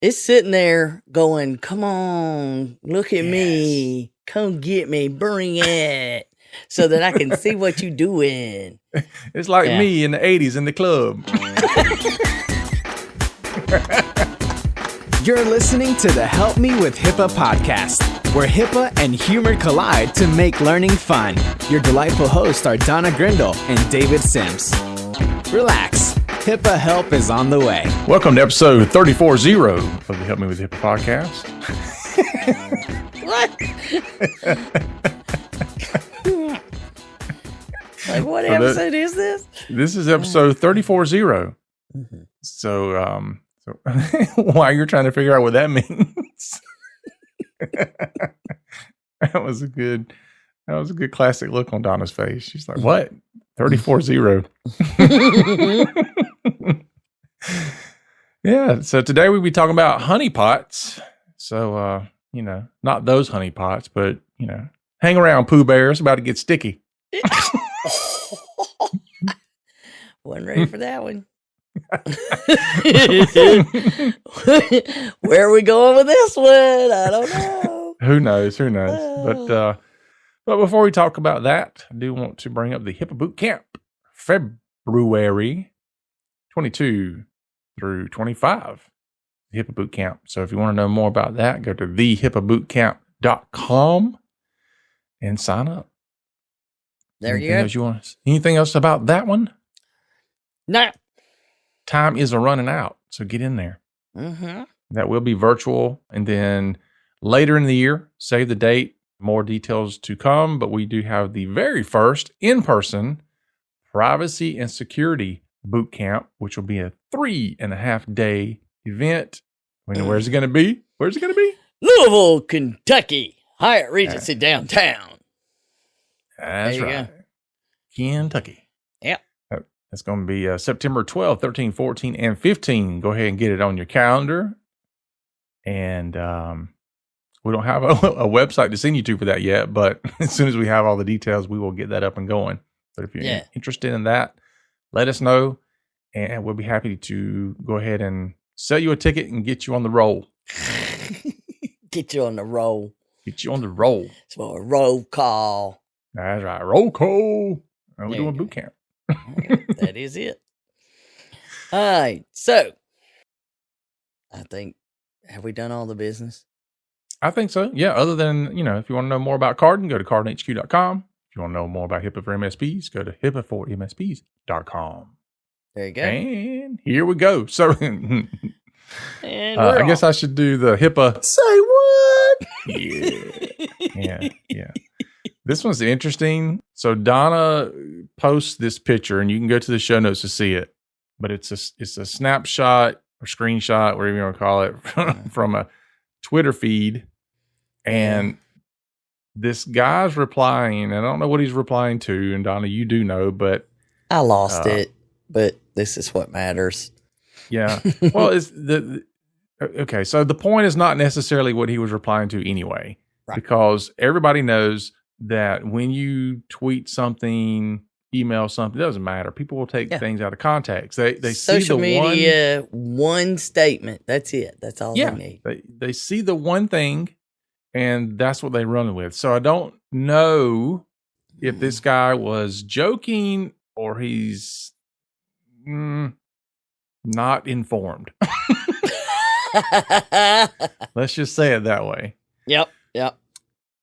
It's sitting there going, come on, look at me. Come get me. Bring it. So that I can see what you doing. It's like me in the 80s in the club. You're listening to the Help Me with Hipaa podcast, where Hipaa and humor collide to make learning fun. Your delightful hosts are Donna Grindle and David Sims. Relax. Hipaa help is on the way. Welcome to episode 340 of the Help Me with Hipaa podcast. What? Like, what episode is this? This is episode 340. Mm-hmm. So while you're trying to figure out what that means, that was a good classic look on Donna's face. She's like, "What? 340?" Yeah. So today we'll be talking about honeypots. So not those honeypots, but hang around, Pooh Bear. It's about to get sticky. Wasn't ready for that one. Where are we going with this one? I don't know. Who knows? But before we talk about that, I do want to bring up the Hippa Boot Camp, February 22 through 25. The Hippa Boot Camp. So if you want to know more about that, go to thehippabootcamp.com and sign up. There you go. Anything else about that one? No. Time is running out, so get in there. Mm-hmm. That will be virtual, and then later in the year, save the date. More details to come, but we do have the very first in-person privacy and security boot camp, which will be a 3.5-day event. Where's it going to be? Louisville, Kentucky. Hyatt Regency downtown. That's right. Kentucky. Yep. It's going to be September 12, 13, 14, and 15. Go ahead and get it on your calendar. And we don't have a website to send you to for that yet, but as soon as we have all the details, we will get that up and going. But if you're interested in that, let us know, and we'll be happy to go ahead and sell you a ticket and get you on the roll. Get you on the roll. It's for a roll call. That's right. Roll call. We're doing boot camp. That is it. All right. So, I think, have we done all the business? I think so. Yeah. Other than, if you want to know more about Cardin, go to cardinhq.com. If you want to know more about HIPAA for MSPs, go to HIPAA4MSPs.com. There you go. And here we go. So, I guess I should do the HIPAA. Say what? Yeah. This one's interesting. So Donna posts this picture, and you can go to the show notes to see it. But it's a snapshot or screenshot, whatever you want to call it, from a Twitter feed. And this guy's replying, and I don't know what he's replying to. And Donna, you do know, but I lost it. But this is what matters. Yeah. Well, okay. So the point is not necessarily what he was replying to anyway, right? Because everybody knows that when you tweet something, email something, it doesn't matter. People will take things out of context. They social see the media, one statement. That's it. That's all they need. They see the one thing, and that's what they run with. So I don't know if this guy was joking or he's not informed. Let's just say it that way. Yep.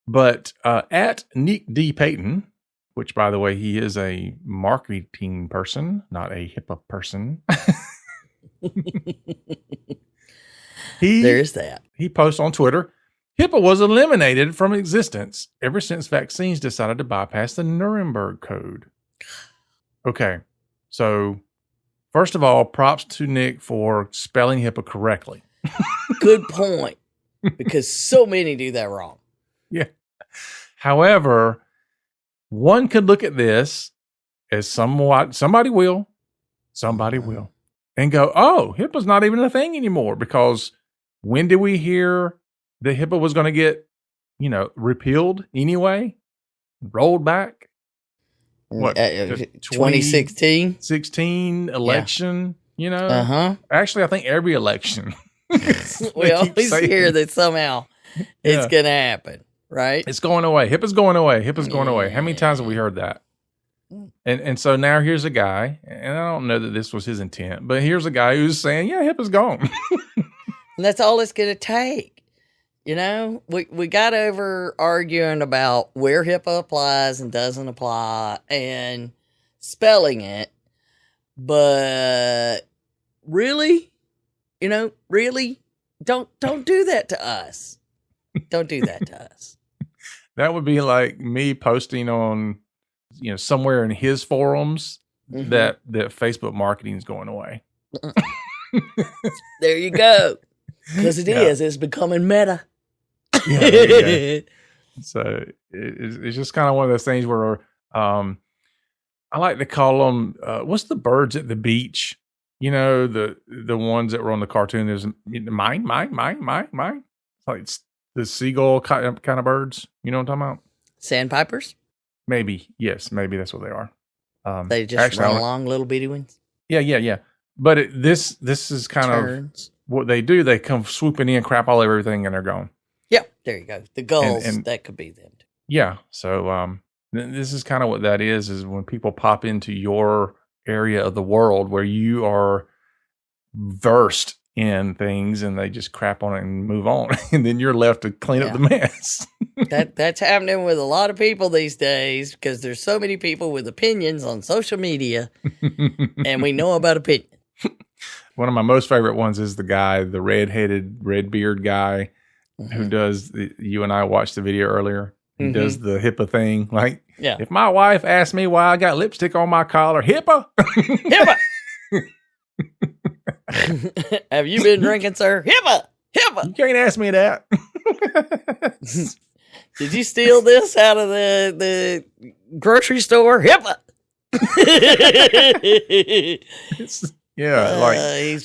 But at Nick D. Payton, which, by the way, he is a marketing person, not a HIPAA person. There's that. He posts on Twitter, HIPAA was eliminated from existence ever since vaccines decided to bypass the Nuremberg Code. Okay, so first of all, props to Nick for spelling HIPAA correctly. Good point, because so many do that wrong. Yeah. However, one could look at this as somebody will, and go, oh, HIPAA's not even a thing anymore, because when did we hear that HIPAA was going to get, repealed anyway, rolled back? What? 2016? 16 election, Actually, I think every election We always hear that somehow it's going to happen, right? It's going away. Hippa's going away. Hippa's going away. How many times have we heard that? And so now here's a guy, and I don't know that this was his intent, but here's a guy who's saying, yeah, Hippa's gone. And that's all it's going to take. You know, we got over arguing about where HIPAA applies and doesn't apply and spelling it. But really, really don't do that to us. Don't do that to us. That would be like me posting on, somewhere in his forums that Facebook marketing is going away. There you go. Because it's becoming meta. Yeah. So it's just kind of one of those things where I like to call them, what's the birds at the beach? The ones that were on the cartoon. There's mine. It's like the seagull kind of birds. You know what I'm talking about? Sandpipers? Maybe. Yes, maybe that's what they are. They just run along, little bitty ones? Yeah. But this is kind of what they do. They come swooping in, crap all over everything, and they're gone. Yeah, there you go. The gulls, and that could be them. Yeah, so this is kind of what that is when people pop into your area of the world where you are versed in things and they just crap on it and move on. And then you're left to clean up the mess. That's happening with a lot of people these days because there's so many people with opinions on social media and we know about opinion. One of my most favorite ones is the guy, the red beard guy who does, you and I watched the video earlier. He does the Hippa thing. Like, if my wife asked me why I got lipstick on my collar, Hippa. Hippa. Have you been drinking, sir? Hippa. You can't ask me that. Did you steal this out of the grocery store? Hippa.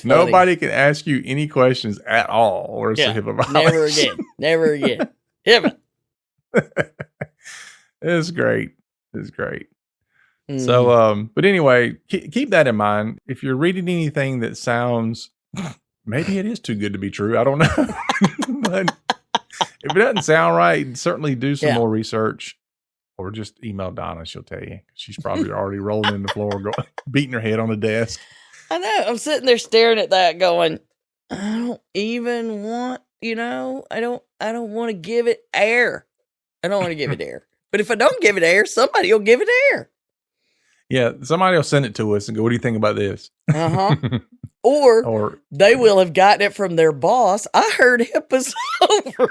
Nobody can ask you any questions at all. Or it's a Hippa violation. Never again. Hippa. It's great. So, but anyway, keep that in mind. If you're reading anything that sounds, maybe it is too good to be true. I don't know. But if it doesn't sound right, certainly do some more research or just email Donna. She'll tell you. She's probably already rolling in the floor, beating her head on the desk. I know. I'm sitting there staring at that going, I don't even want, I don't want to give it air. I don't want to give it air. But if I don't give it air, somebody will give it air. Yeah, somebody will send it to us and go, what do you think about this? Or they will have gotten it from their boss. I heard HIPAA's over.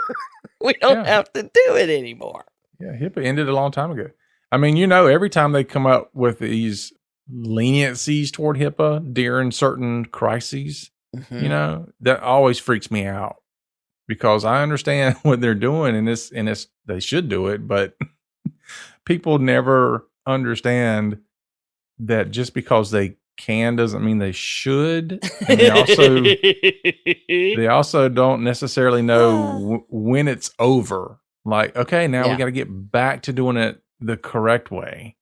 We don't have to do it anymore. Yeah, HIPAA ended a long time ago. I mean, every time they come up with these leniencies toward HIPAA during certain crises, that always freaks me out. Because I understand what they're doing and they should do it, but people never understand that just because they can doesn't mean they should. And they also don't necessarily know when it's over. Like, okay, now we got to get back to doing it the correct way.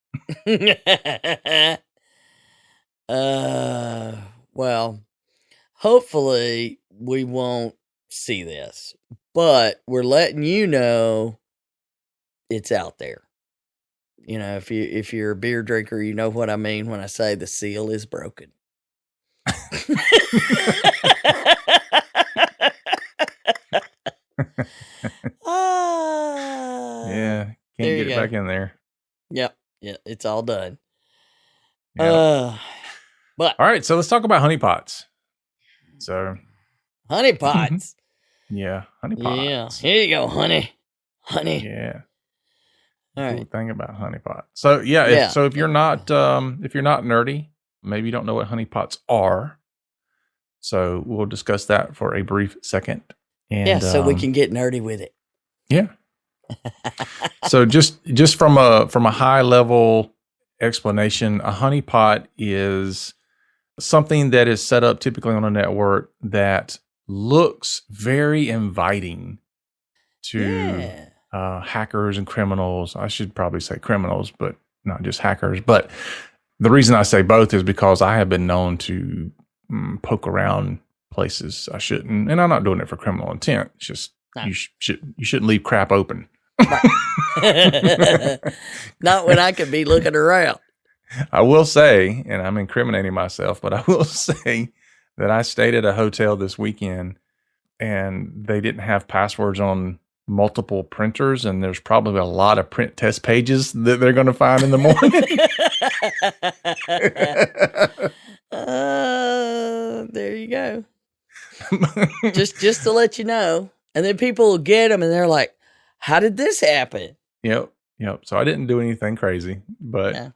Well, hopefully we won't see this, but we're letting you know it's out there. If you're a beer drinker, you know what I mean when I say the seal is broken. Can't get it back in there. Yep, it's all done. Yep. But all right, so let's talk about honeypots. So honeypots. Yeah, honeypots. Yeah, here you go, honey. Yeah. All right. Cool thing about honeypot. So if you're not nerdy, maybe you don't know what honeypots are. So we'll discuss that for a brief second. And, so we can get nerdy with it. Yeah. So just from a high level explanation, a honeypot is something that is set up typically on a network that looks very inviting to hackers and criminals. I should probably say criminals, but not just hackers. But the reason I say both is because I have been known to poke around places I shouldn't. And I'm not doing it for criminal intent. It's just you shouldn't leave crap open. Right. Not when I could be looking around. I will say, and I'm incriminating myself, but I will say that I stayed at a hotel this weekend and they didn't have passwords on multiple printers, and there's probably a lot of print test pages that they're going to find in the morning. There you go. just to let you know. And then people will get them and they're like, how did this happen? Yep. So I didn't do anything crazy, but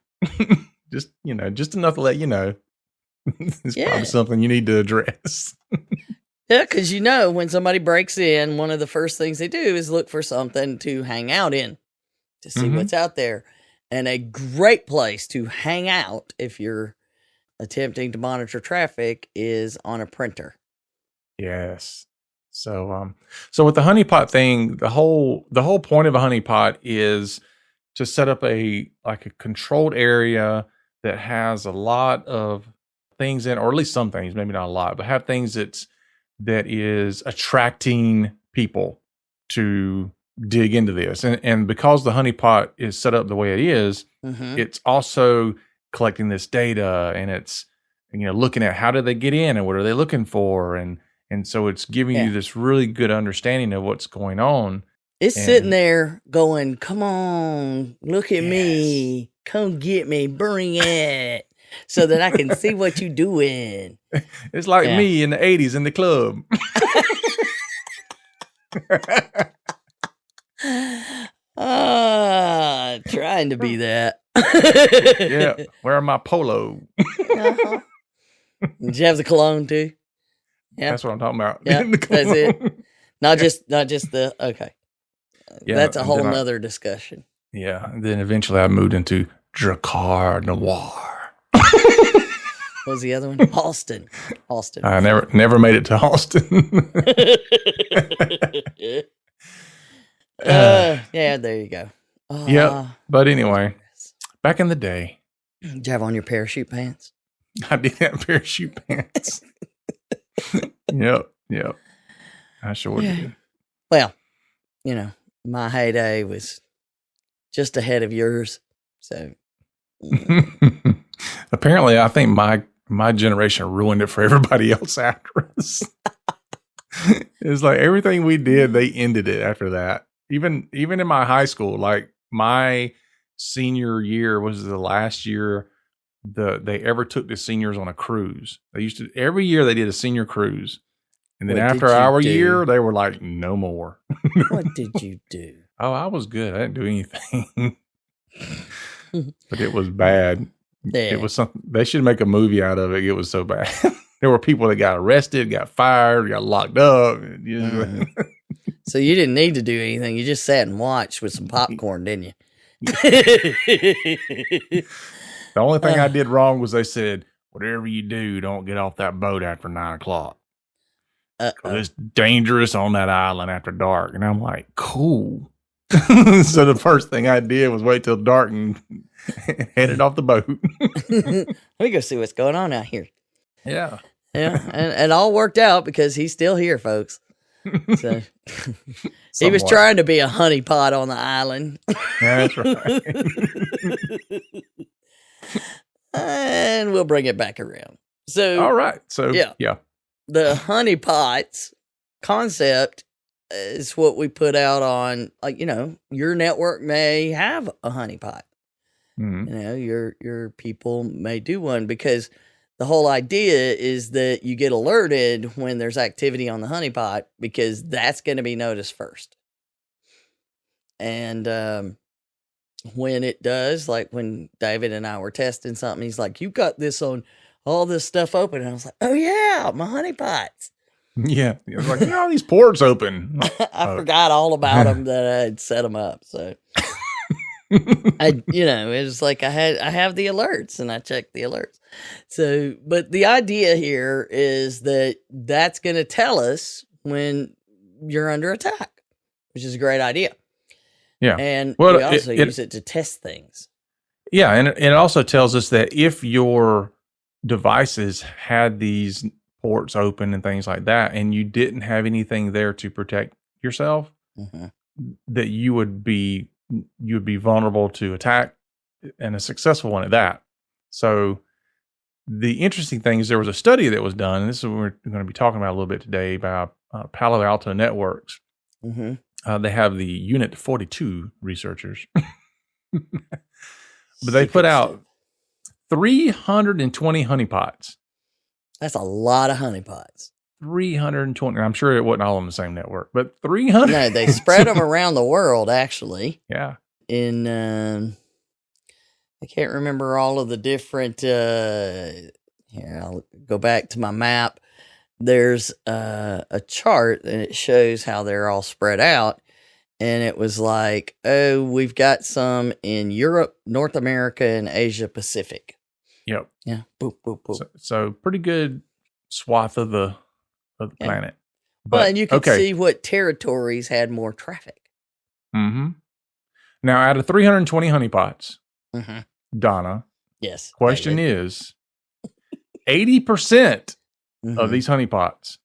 just enough to let you know. It's probably something you need to address. Yeah, because when somebody breaks in, one of the first things they do is look for something to hang out in to see what's out there. And a great place to hang out if you're attempting to monitor traffic is on a printer. Yes. So with the honeypot thing, the whole point of a honeypot is to set up a controlled area that has a lot of things in, or at least some things, maybe not a lot, but have things that is attracting people to dig into this. And because the honeypot is set up the way it is, it's also collecting this data, and it's, looking at how did they get in and what are they looking for. And so it's giving you this really good understanding of what's going on. It's sitting there going, come on, look at me, come get me, bring it, so that I can see what you're doing. It's like me in the 80s in the club. Trying to be that. Yeah, wearing my polo. Did you have the cologne too? Yeah, that's what I'm talking about. Yeah, that's it. Not just the okay. Yeah, that's a whole nother discussion. Yeah, and then eventually I moved into Dracar Noir. What was the other one? Halston. I never made it to Halston. Yeah, there you go. Yep. But anyway, back in the day, did you have on your parachute pants? I did have parachute pants. Yep. I sure did. Well, my heyday was just ahead of yours. So apparently, I think my generation ruined it for everybody else after us. It's like everything we did, they ended it after that. Even in my high school, like my senior year was the last year they ever took the seniors on a cruise. They used to every year they did a senior cruise. And then after our year, they were like, no more. What did you do? Oh, I was good. I didn't do anything. But it was bad. Yeah. It was something. They should make a movie out of it. It was so bad. There were people that got arrested, got fired, got locked up. So you didn't need to do anything. You just sat and watched with some popcorn, didn't you? The only thing I did wrong was they said, whatever you do, don't get off that boat after 9:00. It's dangerous on that island after dark. And I'm like, cool. So the first thing I did was wait till dark and headed off the boat. Let me go see what's going on out here. Yeah. Yeah. And it all worked out because he's still here, folks. So he was trying to be a honeypot on the island. Yeah, that's right. And we'll bring it back around. So, all right. So, yeah. The honeypots concept is what we put out on, like, your network may have a honeypot. Mm-hmm. Your people may do one, because the whole idea is that you get alerted when there's activity on the honeypot, because that's going to be noticed first. And when it does, like when David and I were testing something, he's like, you got this on all this stuff open. And I was like, oh yeah, my honeypots. Yeah. It was like, all these ports open. I forgot all about them, that I had set them up. So it was like I have the alerts, and I check the alerts. So, but the idea here is that that's going to tell us when you're under attack, which is a great idea. Yeah. And we also use it to test things. Yeah. And it also tells us that if your devices had these ports open and things like that, and you didn't have anything there to protect yourself, that you would be vulnerable to attack, and a successful one at that. So the interesting thing is there was a study that was done, and this is what we're going to be talking about a little bit today, by Palo Alto Networks. They have the Unit 42 researchers. But they put out 320 honeypots. That's a lot of honeypots. 320. I'm sure it wasn't all on the same network, but 300. No, they spread them around the world, actually. Yeah. In, I can't remember all of the different, here, I'll go back to my map. There's a chart, and it shows how they're all spread out. And it was like, oh, we've got some in Europe, North America, and Asia Pacific. Yep. Yeah. Boop, boop, boop. So pretty good swath of the planet. But, well, and you could see what territories had more traffic. Now, out of 320 honeypots, Donna. Yes. Question is, 80% of these honeypots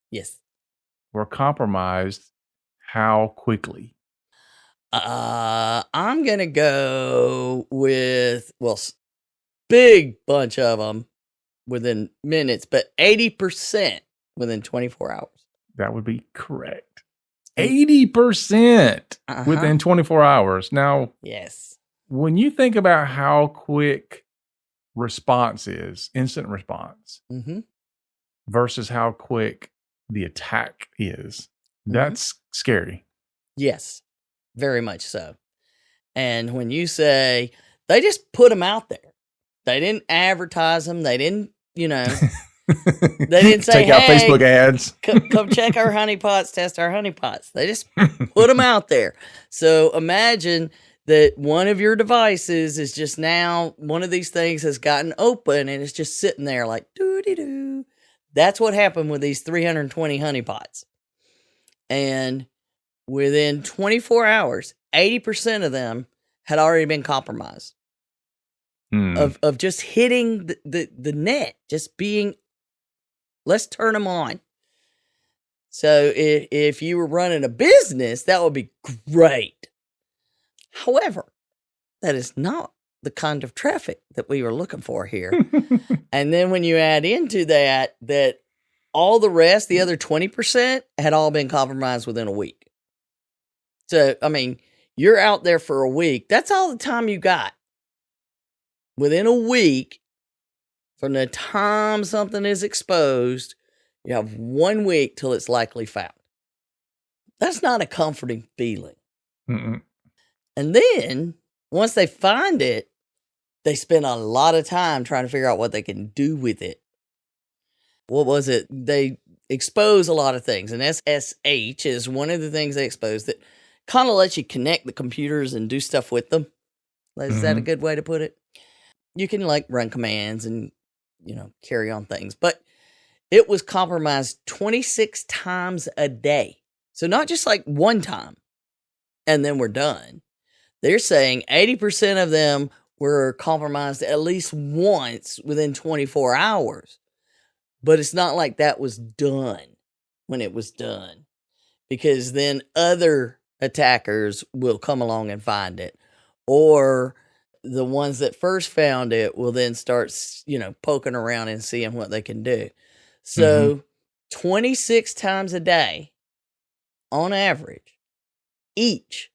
were compromised. How quickly? I'm going to go with, well, big bunch of them within minutes, but 80% within 24 hours. That would be correct. 80% within 24 hours. Now, yes, when you think about how quick response is, instant response, versus how quick the attack is, that's scary. Yes, very much so. And when you say they just put them out there, they didn't advertise them. They didn't, they didn't say, take out Facebook ads. come check our honeypots, test our honeypots. They just put them out there. So imagine that one of your devices is just now, one of these things has gotten open and it's just sitting there like doo-dee-doo. That's what happened with these 320 honeypots. And within 24 hours, 80% of them had already been compromised of just hitting the net, just being, let's turn them on. So if you were running a business, that would be great. However, that is not the kind of traffic that we were looking for here. And then when you add into that all the rest, the other 20%, had all been compromised within a week. So, I mean, you're out there for a week. That's all the time you got. Within a week, from the time something is exposed, you have 1 week till it's likely found. That's not a comforting feeling. And then, once they find it, they spend a lot of time trying to figure out what they can do with it. What was it? They expose a lot of things. And SSH is one of the things they expose that kind of lets you connect the computers and do stuff with them. Is that a good way to put it? You can run commands and, carry on things. But it was compromised 26 times a day. So not just one time and then we're done. They're saying 80% of them were compromised at least once within 24 hours. But it's not like that was done when it was done. Because then other attackers will come along and find it. Or the ones that first found it will then start, poking around and seeing what they can do. So 26 times a day, on average, each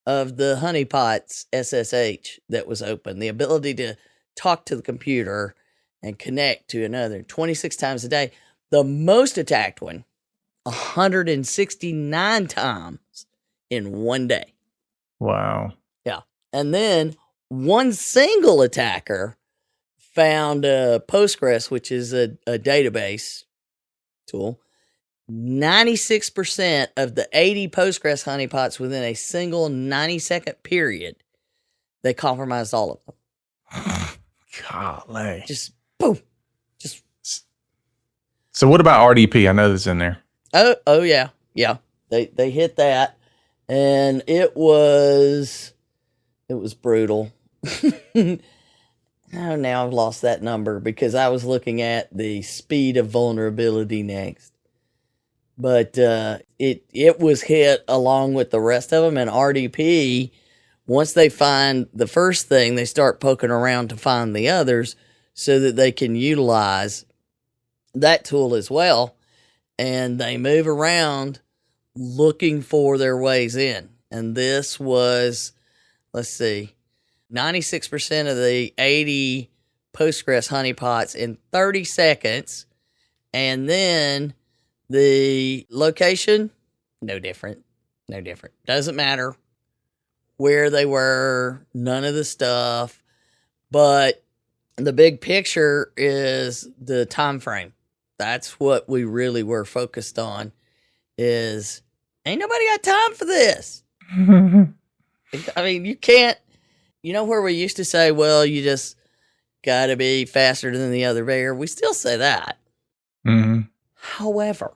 of the honeypots SSH that was open, the ability to talk to the computer and connect to another 26 times a day. The most attacked one, 169 times in 1 day. Wow. Yeah. And then one single attacker found Postgres, which is a database tool. 96% of the 80 Postgres honeypots within a single 90-second period, they compromised all of them. Golly. Just boom. So what about RDP? I know that's in there. Oh yeah. Yeah. They hit that, and it was brutal. Oh, now I've lost that number because I was looking at the speed of vulnerability next. But it was hit along with the rest of them. And RDP, once they find the first thing, they start poking around to find the others so that they can utilize that tool as well. And they move around looking for their ways in. And this was, let's see, 96% of the 80 Postgres honeypots in 30 seconds. And then the location, no different. No different. Doesn't matter where they were, none of the stuff. But the big picture is the time frame. That's what we really were focused on, is ain't nobody got time for this. I mean, you can't, you know where we used to say, well, you just got to be faster than the other bear. We still say that. Mm-hmm. However,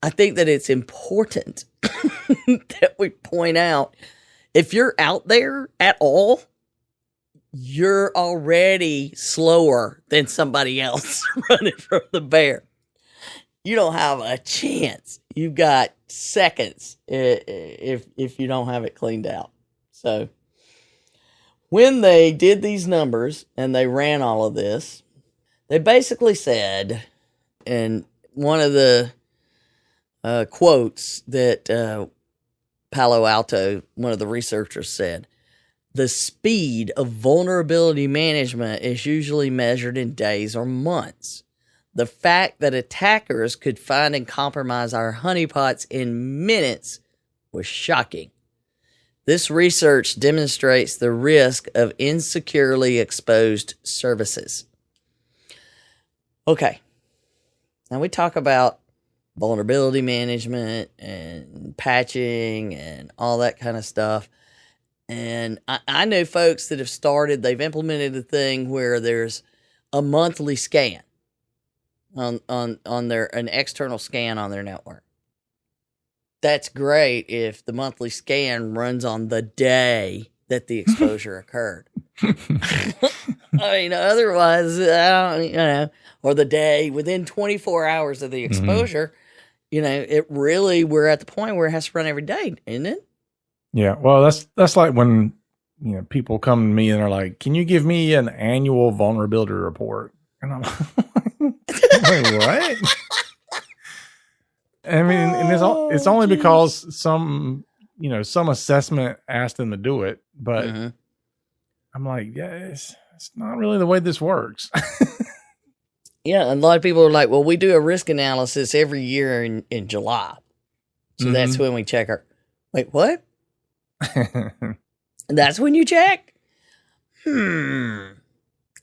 I think that it's important that we point out, if you're out there at all, you're already slower than somebody else running from the bear. You don't have a chance. You've got seconds if you don't have it cleaned out. So when they did these numbers and they ran all of this, they basically said, and one of the quotes that Palo Alto, one of the researchers, said, the speed of vulnerability management is usually measured in days or months. The fact that attackers could find and compromise our honeypots in minutes was shocking. This research demonstrates the risk of insecurely exposed services. Okay, now we talk about vulnerability management and patching and all that kind of stuff. And I know folks that have started, they've implemented a thing where there's a monthly scan on their, an external scan on their network. That's great if the monthly scan runs on the day that the exposure occurred. I mean, otherwise, I don't, you know, or the day within 24 hours of the exposure, you know, it really, we're at the point where it has to run every day, isn't it? Yeah. Well, that's like when, you know, people come to me and they're like, can you give me an annual vulnerability report? And I'm like, wait, what? I mean, and it's only because some assessment asked them to do it, but I'm like, yeah, it's not really the way this works. Yeah, and a lot of people are like, well, we do a risk analysis every year in July. So that's when we check our... Wait, what? That's when you check? I'm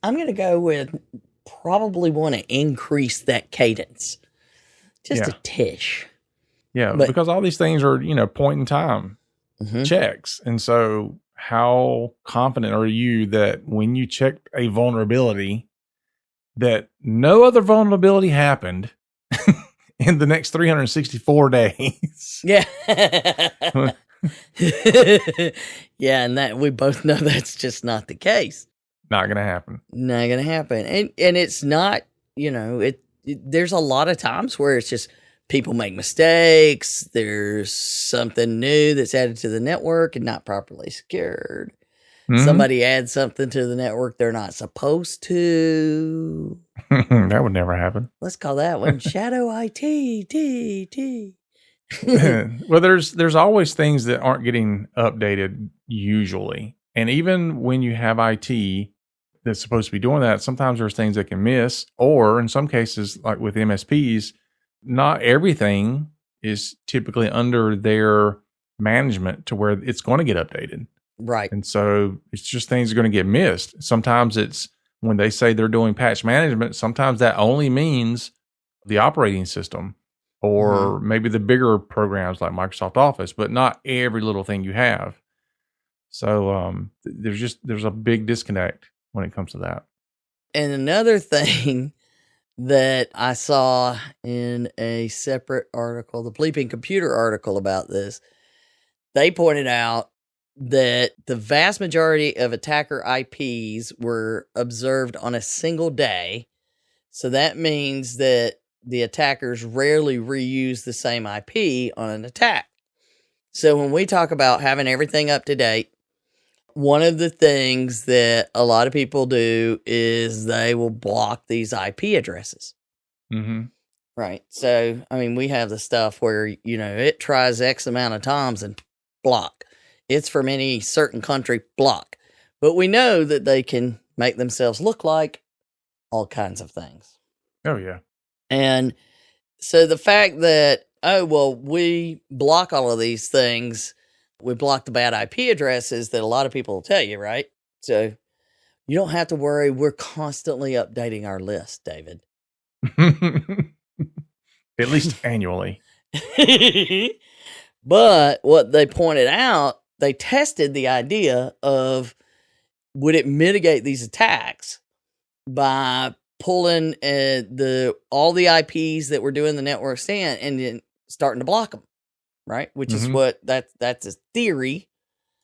going to go with probably want to increase that cadence. Just a tish. Yeah, because all these things are, you know, point in time checks. And so how confident are you that when you check a vulnerability, that no other vulnerability happened in the next 364 days? Yeah. Yeah, and that we both know that's just not the case. Not going to happen. Not going to happen. And it's not, you know, there's a lot of times where it's just people make mistakes. There's something new that's added to the network and not properly secured. Somebody adds something to the network they're not supposed to. That would never happen. Let's call that one Shadow IT. Well, there's always things that aren't getting updated usually. And even when you have IT that's supposed to be doing that, sometimes there's things that can miss, or in some cases, like with MSPs, not everything is typically under their management to where it's going to get updated. Right. And so it's just things are going to get missed. Sometimes it's when they say they're doing patch management, sometimes that only means the operating system or maybe the bigger programs like Microsoft Office, but not every little thing you have. So there's a big disconnect when it comes to that. And another thing that I saw in a separate article, the Bleeping Computer article about this, they pointed out that the vast majority of attacker IPs were observed on a single day. So that means that the attackers rarely reuse the same IP on an attack. So when we talk about having everything up to date, one of the things that a lot of people do is they will block these IP addresses. Mm-hmm. Right. So, I mean, we have the stuff where, it tries X amount of times and block. It's from any certain country, block. But we know that they can make themselves look like all kinds of things. Oh, yeah. And so the fact that, we block all of these things, we block the bad IP addresses that a lot of people will tell you, right? So you don't have to worry. We're constantly updating our list, David. At least annually. But what they pointed out, they tested the idea of, would it mitigate these attacks by pulling all the IPs that were doing the network scan and then starting to block them, right? Which is what that's a theory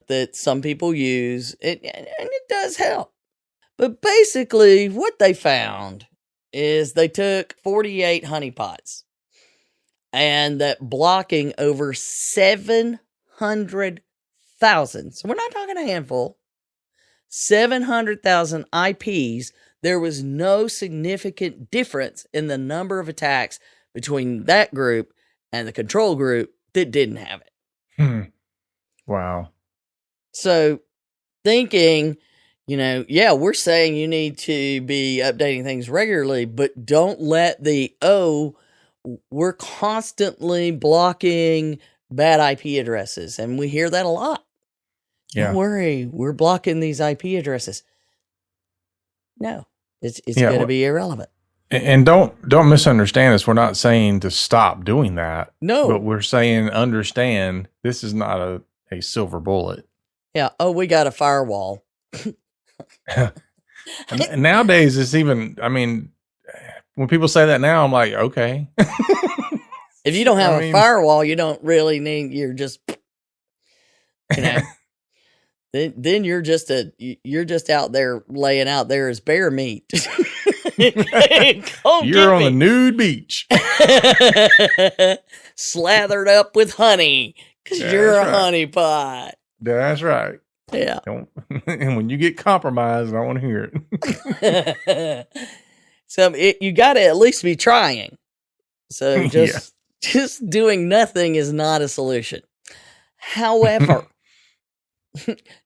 that some people use, and it does help. But basically, what they found is they took 48 honeypots, and that blocking over 700,000. So we're not talking a handful. 700,000 IPs. There was no significant difference in the number of attacks between that group and the control group that didn't have it. Wow. So thinking, we're saying you need to be updating things regularly, but don't let we're constantly blocking bad IP addresses. And we hear that a lot. Yeah. Don't worry, we're blocking these IP addresses. No, it's going to be irrelevant. And don't misunderstand us. We're not saying to stop doing that. No. But we're saying understand this is not a silver bullet. Yeah. Oh, we got a firewall. And nowadays, it's even, when people say that now, I'm like, okay. If you don't have a firewall, you don't really need, you're just, then you're just out there laying out there as bear meat. You're on the nude beach. Slathered up with honey because you're a honeypot. That's right. Yeah. And when you get compromised, I want to hear it. So you got to at least be trying. So just doing nothing is not a solution. However,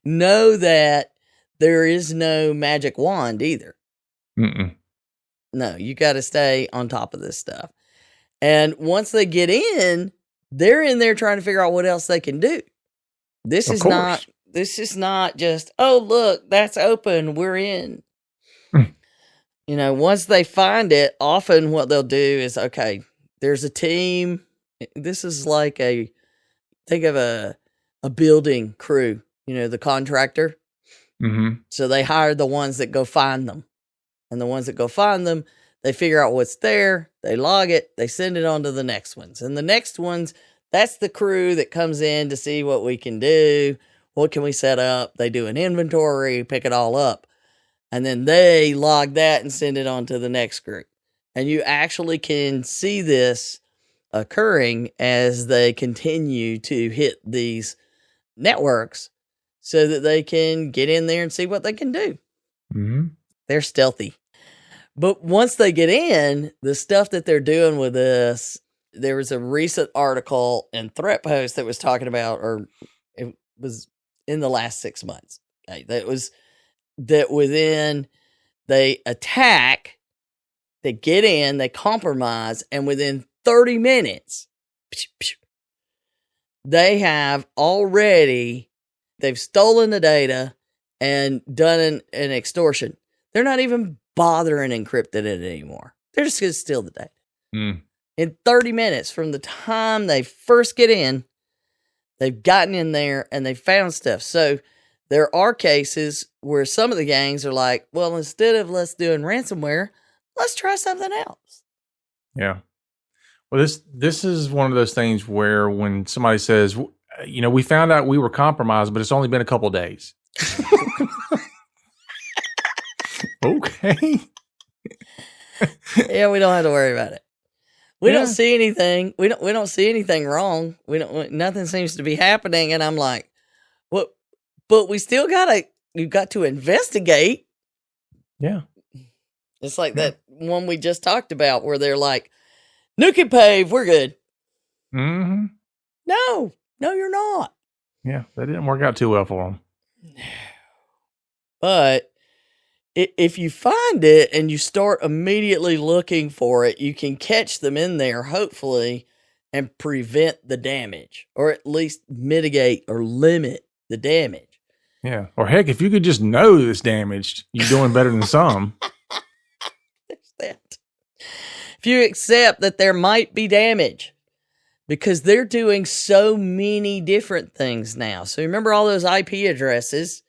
know that there is no magic wand either. Mm-mm. No, you got to stay on top of this stuff. And once they get in, they're in there trying to figure out what else they can do. This is not just, oh, look, that's open, we're in. Once they find it, often what they'll do is, okay, there's a team. This is like think of a building crew, the contractor. Mm-hmm. So they hire the ones that go find them. And the ones that go find them, they figure out what's there, they log it, they send it on to the next ones. And the next ones, that's the crew that comes in to see what we can do. What can we set up? They do an inventory, pick it all up. And then they log that and send it on to the next group. And you actually can see this occurring as they continue to hit these networks so that they can get in there and see what they can do. Mm-hmm. They're stealthy. But once they get in, the stuff that they're doing with this, there was a recent article in Threat Post that was talking about, or it was in the last 6 months. Okay, that within, they attack, they get in, they compromise, and within 30 minutes, they have already, they've stolen the data and done an extortion. They're not even bothering encrypting it anymore. They're just going to steal the data. Mm. In 30 minutes from the time they first get in, they've gotten in there and they found stuff. So there are cases where some of the gangs are like, well, instead of let's doing ransomware, let's try something else. Yeah. Well, this is one of those things where when somebody says, we found out we were compromised, but it's only been a couple days. Okay. Yeah, we don't have to worry about it. We don't see anything. We don't see anything wrong. Nothing seems to be happening. And I'm like, what? But we still you've got to investigate. Yeah. It's like that one we just talked about where they're like, nuke and pave, we're good. Mm-hmm. No, you're not. Yeah, that didn't work out too well for them. But if you find it and you start immediately looking for it, you can catch them in there, hopefully, and prevent the damage, or at least mitigate or limit the damage. Yeah. Or heck, if you could just know it's damaged, you're doing better than some. There's that. If you accept that there might be damage, because they're doing so many different things now. So remember all those IP addresses?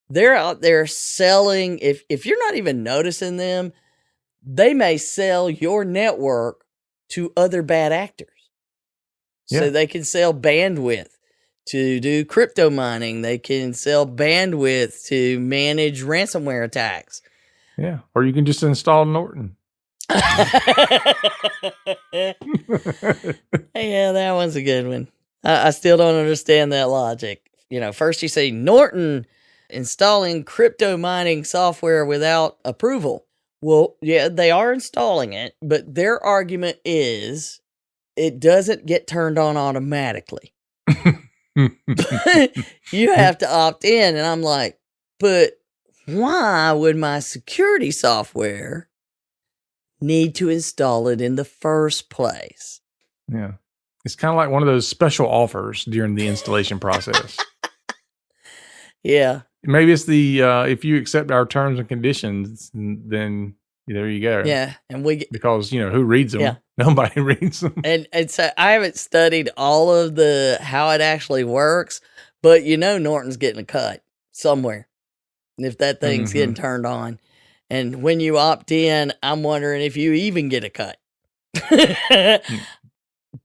They're out there selling. If you're not even noticing them, they may sell your network to other bad actors. So they can sell bandwidth to do crypto mining. They can sell bandwidth to manage ransomware attacks. Yeah. Or you can just install Norton. Yeah, that one's a good one. I still don't understand that logic. First you say Norton installing crypto mining software without approval. Well, yeah, they are installing it, but their argument is it doesn't get turned on automatically. You have to opt in. And I'm like, but why would my security software need to install it in the first place? Yeah. It's kind of like one of those special offers during the installation process. Yeah. Maybe it's the, if you accept our terms and conditions, then there you go. Yeah. And because, who reads them? Yeah. Nobody reads them. And so I haven't studied all of how it actually works, but Norton's getting a cut somewhere if that thing's getting turned on. And when you opt in, I'm wondering if you even get a cut.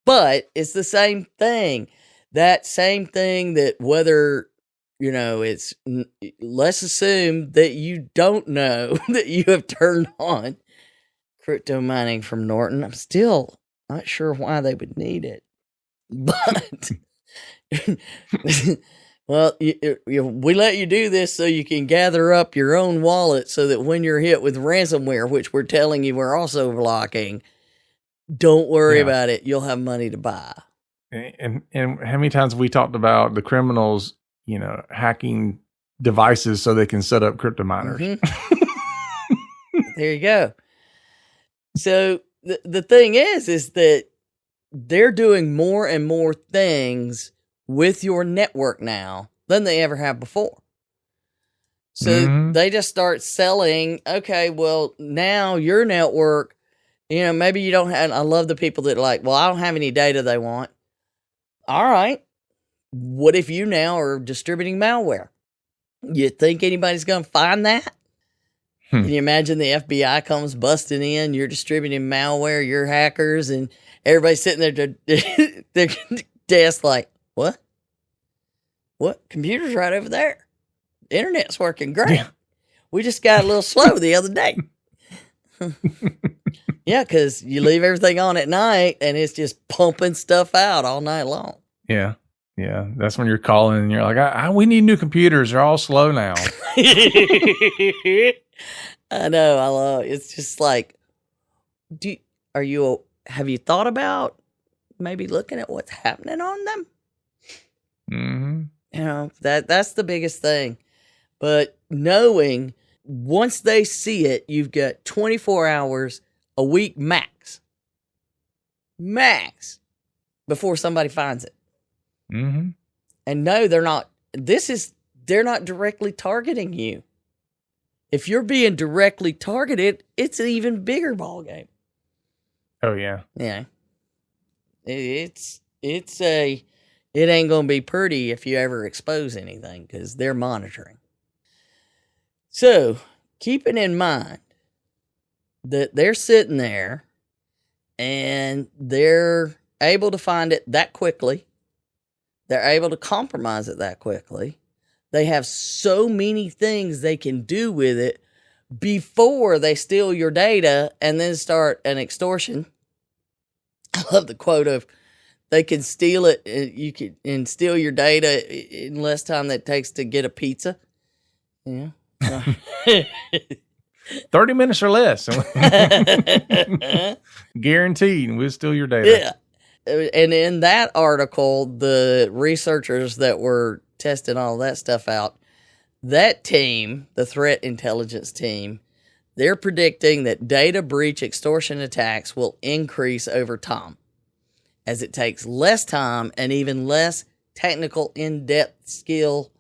But it's the same thing. That same thing that whether, it's, let's assume that you don't know that you have turned on crypto mining from Norton. I'm still not sure why they would need it. But, well, we let you do this so you can gather up your own wallet so that when you're hit with ransomware, which we're telling you we're also blocking, don't worry about it. You'll have money to buy. And how many times have we talked about the criminals, hacking devices so they can set up crypto miners? Mm-hmm. There you go. So the thing is that they're doing more and more things with your network now than they ever have before. So they just start selling, okay, well, now your network, maybe you don't have, I love the people that are like, well, I don't have any data they want. All right. What if you now are distributing malware? You think anybody's going to find that? Can you imagine the FBI comes busting in, you're distributing malware, you're hackers, and everybody's sitting there to their desk like, what? What? Computer's right over there. The internet's working great. Yeah. We just got a little slow the other day. Yeah, because you leave everything on at night and it's just pumping stuff out all night long. Yeah. Yeah. That's when you're calling and you're like, we need new computers. They're all slow now. I know. I love it. It's just like, have you thought about maybe looking at what's happening on them? Mm-hmm. That's the biggest thing. But knowing once they see it, you've got 24 hours a week max before somebody finds it. Mm-hmm. And no, they're not directly targeting you. If you're being directly targeted, it's an even bigger ball game. Oh yeah. Yeah. It ain't going to be pretty if you ever expose anything because they're monitoring. So, keeping in mind that they're sitting there and they're able to find it that quickly, They're able to compromise it that quickly. They have so many things they can do with it before they steal your data and then start an extortion. I love the quote of, they can steal it, and steal your data in less time than it takes to get a pizza. Yeah. 30 minutes or less. Guaranteed. We'll steal your data. Yeah. And in that article, the researchers that were testing all that stuff out, that team, the threat intelligence team, they're predicting that data breach extortion attacks will increase over time, as it takes less time and even less technical in-depth skill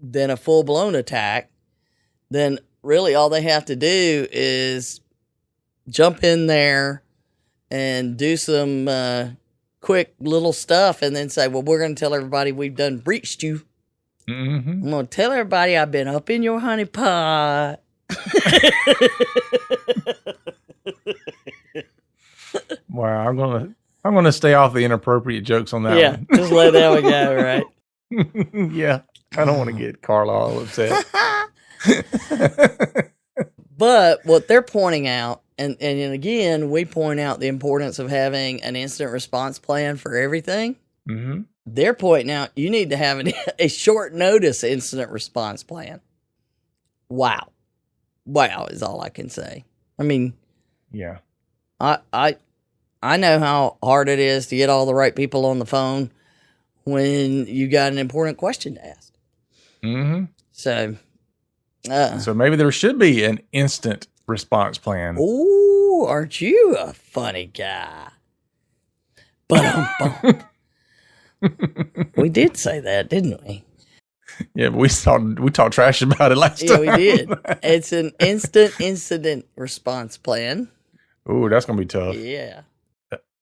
than a full-blown attack. Then really all they have to do is jump in there and do some quick little stuff and then say, well, we're going to tell everybody we've done breached you. Mm-hmm. I'm going to tell everybody I've been up in your honeypot. Wow, I'm gonna stay off the inappropriate jokes on that one. Yeah, just let that one go, right? Yeah, I don't want to get Carla all upset. But what they're pointing out, and again, we point out the importance of having an instant response plan for everything. Mm-hmm. They're pointing out you need to have a short notice incident response plan. Wow is all I can say. I mean, yeah, I know how hard it is to get all the right people on the phone when you got an important question to ask. Mm-hmm. So maybe there should be an instant response plan. Oh, aren't you a funny guy? But we did say that, didn't we? Yeah, but we talked trash about it last time. Yeah, we did. It's an instant incident response plan. Ooh, that's gonna be tough. Yeah.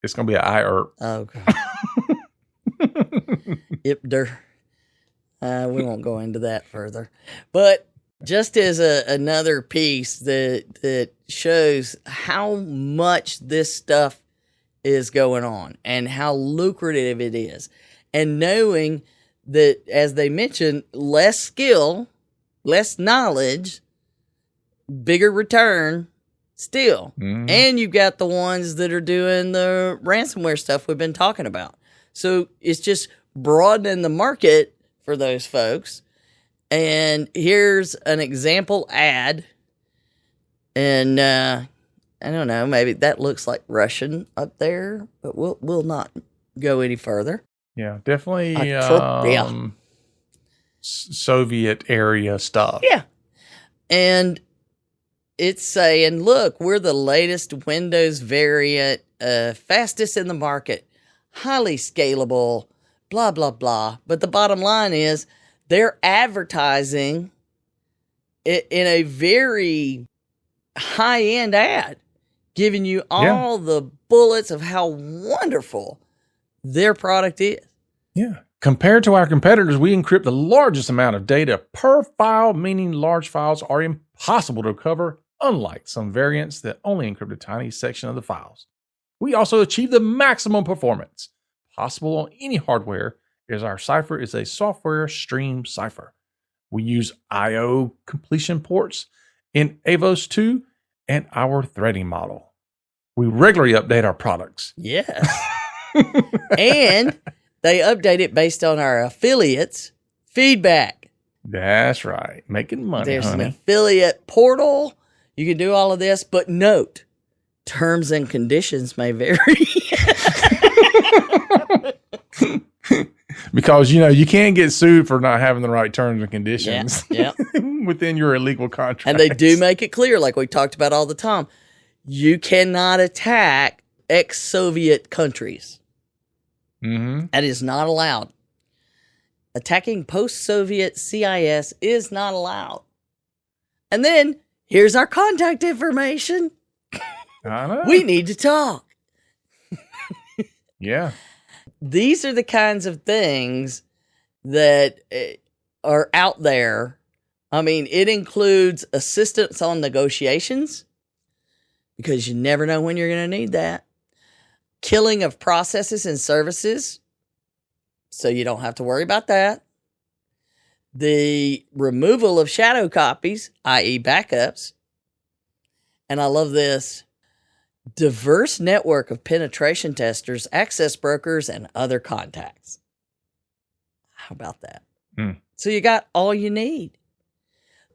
It's gonna be an IRP. Oh, God. IPDR. We won't go into that further. But just as another piece that shows how much this stuff is going on and how lucrative it is, and knowing that, as they mentioned, less skill, less knowledge, bigger return still. Mm-hmm. And you've got the ones that are doing the ransomware stuff we've been talking about. So it's just broadening the market for those folks. And here's an example ad. And I don't know, maybe that looks like Russian up there, but we'll not go any further. Yeah, definitely Yeah. Soviet area stuff. Yeah. And it's saying, look, we're the latest Windows variant, fastest in the market, highly scalable, blah, blah, blah. But the bottom line is they're advertising it in a very high-end ad, giving you all the bullets of how wonderful their product is. Yeah. Compared to our competitors, we encrypt the largest amount of data per file, meaning large files are impossible to recover, unlike some variants that only encrypt a tiny section of the files. We also achieve the maximum performance possible on any hardware, as our cipher is a software stream cipher. We use I/O completion ports in Avos 2 and our threading model. We regularly update our products. Yes. And they update it based on our affiliates' feedback. That's right. Making money, There's honey. an affiliate portal. You can do all of this, but note, terms and conditions may vary. Because, you can't get sued for not having the right terms and conditions Yeah. within your illegal contract. And they do make it clear, like we talked about all the time, you cannot attack ex-Soviet countries. Mm-hmm. That is not allowed. Attacking post-Soviet CIS is not allowed. And then, here's our contact information. I know. We need to talk. Yeah. These are the kinds of things that are out there. I mean, it includes assistance on negotiations, because you never know when you're going to need that. Killing of processes and services. So you don't have to worry about that. The removal of shadow copies, i.e. backups. And I love this. Diverse network of penetration testers, access brokers, and other contacts. How about that? So you got all you need.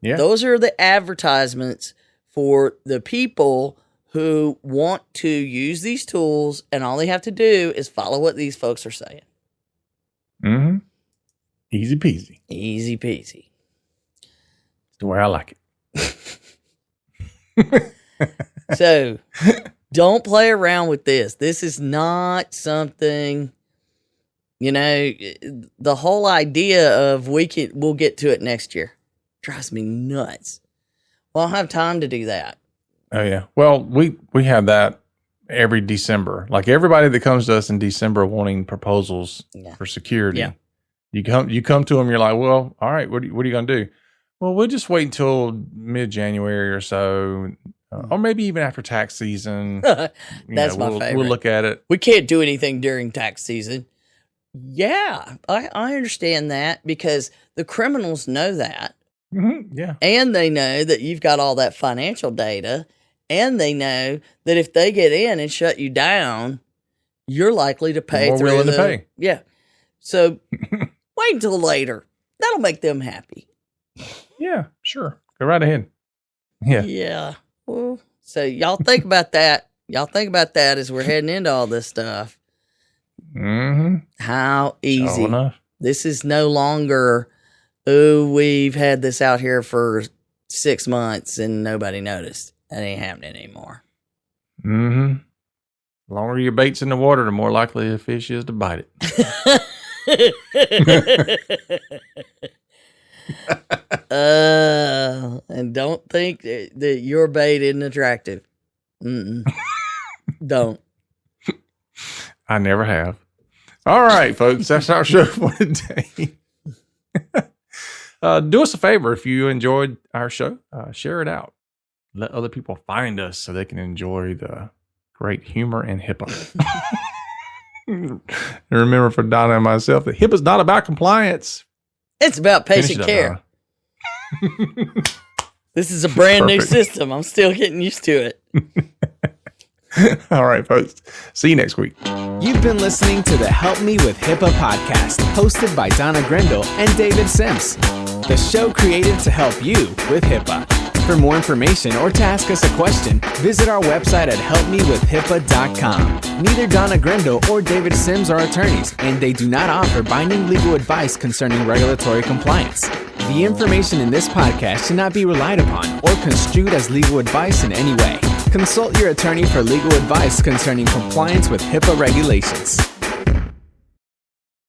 Yeah. Those are the advertisements for the people who want to use these tools, and all they have to do is follow what these folks are saying. Mm-hmm. Easy peasy. Easy peasy. It's the way I like it. So don't play around with this. This is not something, the whole idea of we'll get to it next year drives me nuts. Well, I don't have time to do that. Oh yeah. Well, we have that every December. Like everybody that comes to us in December wanting proposals for security. Yeah. You come to them, you're like, well, all right, what are you going to do? Well, we'll just wait until mid-January or so, or maybe even after tax season. That's my favorite. We'll look at it. We can't do anything during tax season. Yeah, I understand that because the criminals know that. Mm-hmm. Yeah. And they know that you've got all that financial data, and they know that if they get in and shut you down, you're likely to pay More willing to pay. Yeah. So wait until later. That'll make them happy. Yeah, sure. Go right ahead. Yeah. Yeah. Well, so y'all think about that. Y'all think about that as we're heading into all this stuff. Mm-hmm. How easy. Oh, enough. This is no longer, we've had this out here for 6 months and nobody noticed. That ain't happening anymore. Mm-hmm. The longer your bait's in the water, the more likely a fish is to bite it. And don't think that your bait isn't attractive. Don't. I never have. All right, folks, that's our show for today. Do us a favor if you enjoyed our show, share it out. Let other people find us so they can enjoy the great humor and Hippa. And remember for Donna and myself that Hippa's not about compliance. It's about patient care. This is a brand new system. I'm still getting used to it. All right, folks. See you next week. You've been listening to the Help Me with Hippa podcast, hosted by Donna Grindle and David Sims. The show created to help you with Hippa. For more information or to ask us a question, visit our website at helpmewithhippa.com. Neither Donna Grindle or David Sims are attorneys, and they do not offer binding legal advice concerning regulatory compliance. The information in this podcast should not be relied upon or construed as legal advice in any way. Consult your attorney for legal advice concerning compliance with HIPAA regulations.